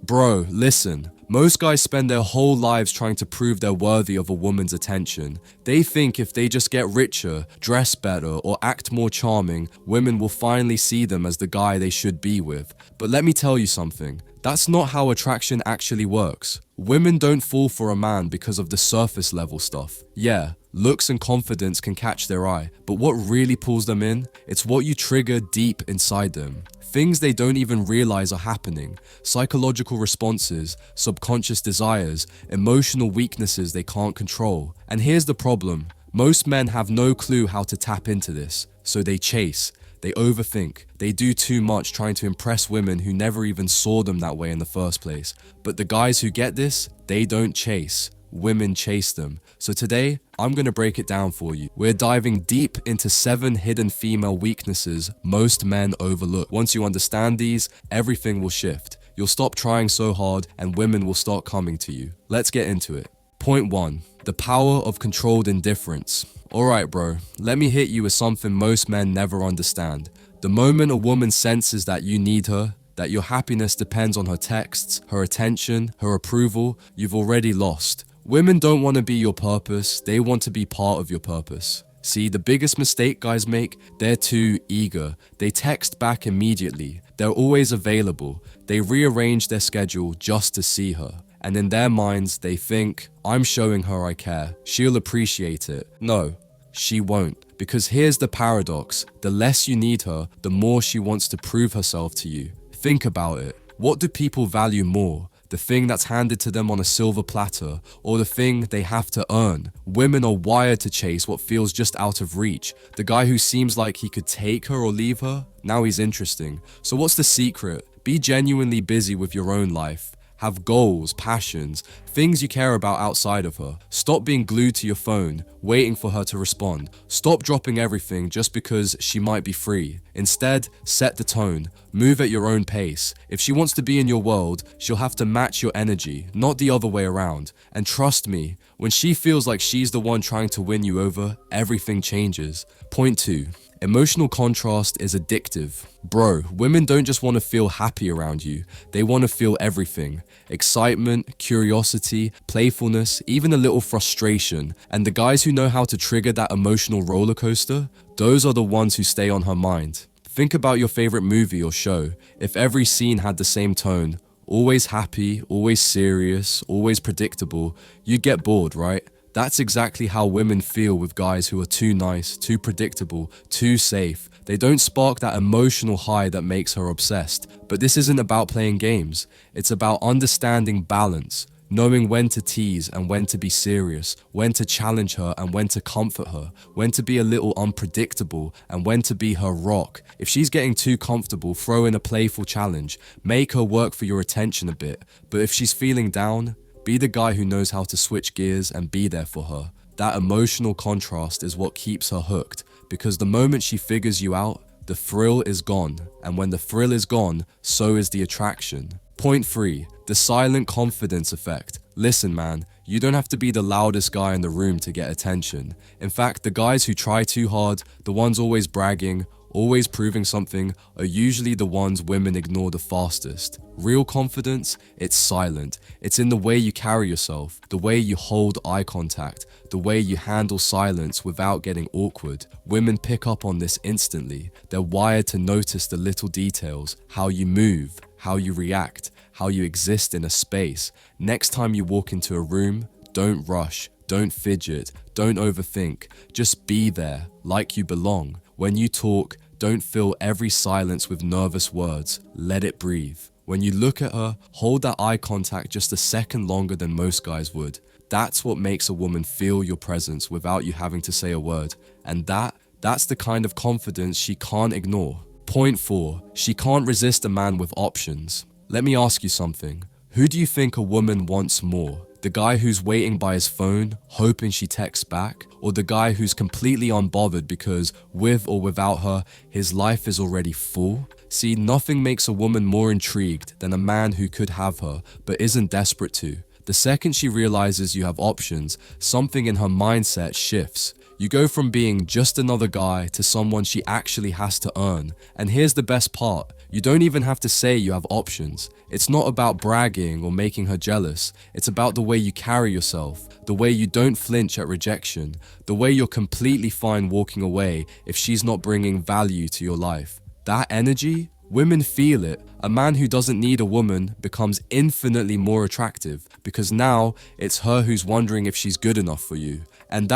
Bro, listen. Most guys spend their whole lives trying to prove they're worthy of a woman's attention. They think if they just get richer, dress better, or act more charming, women will finally see them as the guy they should be with. But let me tell you something. That's not how attraction actually works. Women don't fall for a man because of the surface level stuff. Yeah, looks and confidence can catch their eye, but what really pulls them in? It's what you trigger deep inside them. Things they don't even realize are happening. Psychological responses, subconscious desires, emotional weaknesses they can't control. And here's the problem. Most men have no clue how to tap into this, so they chase. They overthink. They do too much trying to impress women who never even saw them that way in the first place. But the guys who get this, they don't chase. Women chase them. So today, I'm gonna break it down for you. We're diving deep into 7 hidden female weaknesses most men overlook. Once you understand these, everything will shift. You'll stop trying so hard and women will start coming to you. Let's get into it. Point 1. The power of controlled indifference. Alright bro, let me hit you with something most men never understand. The moment a woman senses that you need her, that your happiness depends on her texts, her attention, her approval, you've already lost. Women don't want to be your purpose, they want to be part of your purpose. See, the biggest mistake guys make, they're too eager. They text back immediately. They're always available. They rearrange their schedule just to see her. And in their minds, they think, I'm showing her I care. She'll appreciate it. No, she won't. Because here's the paradox. The less you need her, the more she wants to prove herself to you. Think about it. What do people value more? The thing that's handed to them on a silver platter, or the thing they have to earn? Women are wired to chase what feels just out of reach. The guy who seems like he could take her or leave her, now he's interesting. So what's the secret? Be genuinely busy with your own life. Have goals, passions, things you care about outside of her. Stop being glued to your phone, waiting for her to respond. Stop dropping everything just because she might be free. Instead, set the tone. Move at your own pace. If she wants to be in your world, she'll have to match your energy, not the other way around. And trust me, when she feels like she's the one trying to win you over, everything changes. Point 2. Emotional contrast is addictive. Bro, women don't just want to feel happy around you, they want to feel everything. Excitement, curiosity, playfulness, even a little frustration. And the guys who know how to trigger that emotional roller coaster, those are the ones who stay on her mind. Think about your favorite movie or show. If every scene had the same tone, always happy, always serious, always predictable, you'd get bored, right? That's exactly how women feel with guys who are too nice, too predictable, too safe. They don't spark that emotional high that makes her obsessed. But this isn't about playing games. It's about understanding balance, knowing when to tease and when to be serious, when to challenge her and when to comfort her, when to be a little unpredictable and when to be her rock. If she's getting too comfortable, throw in a playful challenge. Make her work for your attention a bit. But if she's feeling down, be the guy who knows how to switch gears and be there for her. That emotional contrast is what keeps her hooked, because the moment she figures you out, the thrill is gone. And when the thrill is gone, so is the attraction. Point 3. The silent confidence effect. Listen man, you don't have to be the loudest guy in the room to get attention. In fact, the guys who try too hard, the ones always bragging, always proving something, are usually the ones women ignore the fastest. Real confidence, it's silent. It's in the way you carry yourself, the way you hold eye contact, the way you handle silence without getting awkward. Women pick up on this instantly. They're wired to notice the little details, how you move, how you react, how you exist in a space. Next time you walk into a room, don't rush, don't fidget, don't overthink. Just be there, like you belong. When you talk, don't fill every silence with nervous words. Let it breathe. When you look at her, hold that eye contact just a second longer than most guys would. That's what makes a woman feel your presence without you having to say a word. And that's the kind of confidence she can't ignore. Point 4. She can't resist a man with options. Let me ask you something. Who do you think a woman wants more? The guy who's waiting by his phone, hoping she texts back? Or the guy who's completely unbothered because, with or without her, his life is already full? See, nothing makes a woman more intrigued than a man who could have her, but isn't desperate to. The second she realizes you have options, something in her mindset shifts. You go from being just another guy to someone she actually has to earn. And here's the best part. You don't even have to say you have options. It's not about bragging or making her jealous. It's about the way you carry yourself, the way you don't flinch at rejection, the way you're completely fine walking away if she's not bringing value to your life. That energy, women feel it. A man who doesn't need a woman becomes infinitely more attractive because now it's her who's wondering if she's good enough for you. And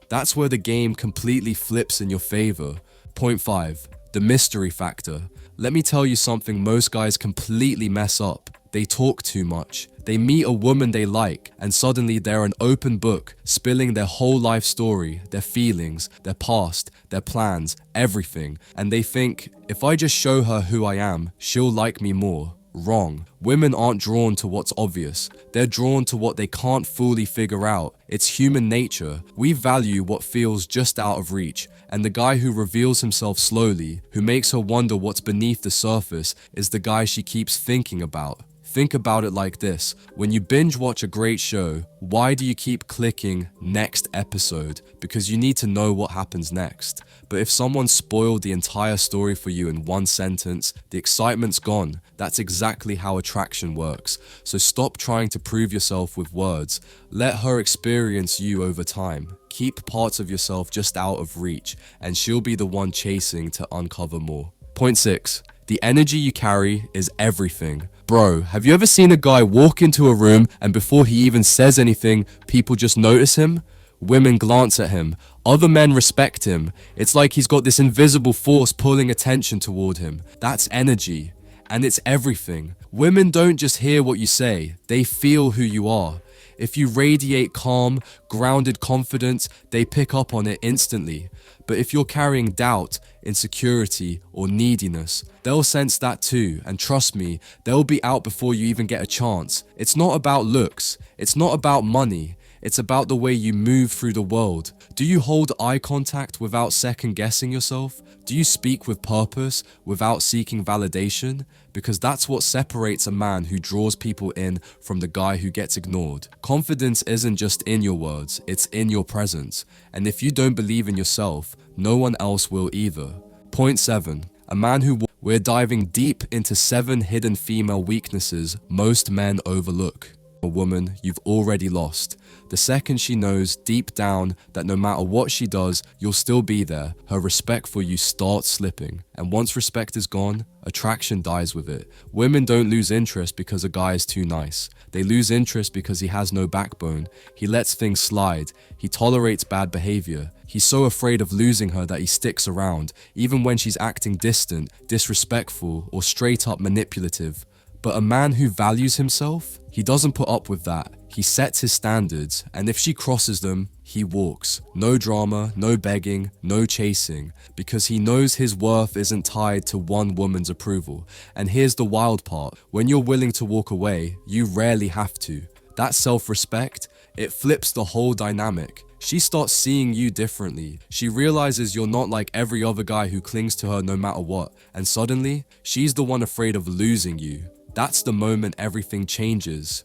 that's where the game completely flips in your favor. Point 5. The mystery factor. Let me tell you something most guys completely mess up. They talk too much. They meet a woman they like, and suddenly they're an open book, spilling their whole life story, their feelings, their past, their plans, everything. And they think, if I just show her who I am, she'll like me more. Wrong. Women aren't drawn to what's obvious. They're drawn to what they can't fully figure out. It's human nature. We value what feels just out of reach. And the guy who reveals himself slowly, who makes her wonder what's beneath the surface, is the guy she keeps thinking about. Think about it like this. When you binge watch a great show, why do you keep clicking next episode? Because you need to know what happens next. But if someone spoiled the entire story for you in one sentence, the excitement's gone. That's exactly how attraction works. So stop trying to prove yourself with words. Let her experience you over time. Keep parts of yourself just out of reach, and she'll be the one chasing to uncover more. Point 6. The energy you carry is everything. Bro, have you ever seen a guy walk into a room and before he even says anything, people just notice him? Women glance at him. Other men respect him. It's like he's got this invisible force pulling attention toward him. That's energy. And it's everything. Women don't just hear what you say, they feel who you are. If you radiate calm, grounded confidence, they pick up on it instantly. But if you're carrying doubt, insecurity, or neediness, they'll sense that too, and trust me, they'll be out before you even get a chance. It's not about looks, it's not about money, it's about the way you move through the world. Do you hold eye contact without second guessing yourself? Do you speak with purpose without seeking validation? Because that's what separates a man who draws people in from the guy who gets ignored. Confidence isn't just in your words, it's in your presence. And if you don't believe in yourself, no one else will either. Point 7. A man who... We're diving deep into 7 hidden female weaknesses most men overlook. A woman you've already lost. The second she knows deep down that no matter what she does, you'll still be there, her respect for you starts slipping. And once respect is gone, attraction dies with it. Women don't lose interest because a guy is too nice. They lose interest because he has no backbone. He lets things slide. He tolerates bad behavior. He's so afraid of losing her that he sticks around, even when she's acting distant, disrespectful, or straight up manipulative. But a man who values himself, he doesn't put up with that. He sets his standards, and if she crosses them, he walks. No drama, no begging, no chasing, because he knows his worth isn't tied to one woman's approval. And here's the wild part, when you're willing to walk away, you rarely have to. That self-respect, it flips the whole dynamic. She starts seeing you differently. She realizes you're not like every other guy who clings to her no matter what, and suddenly, she's the one afraid of losing you. That's the moment everything changes.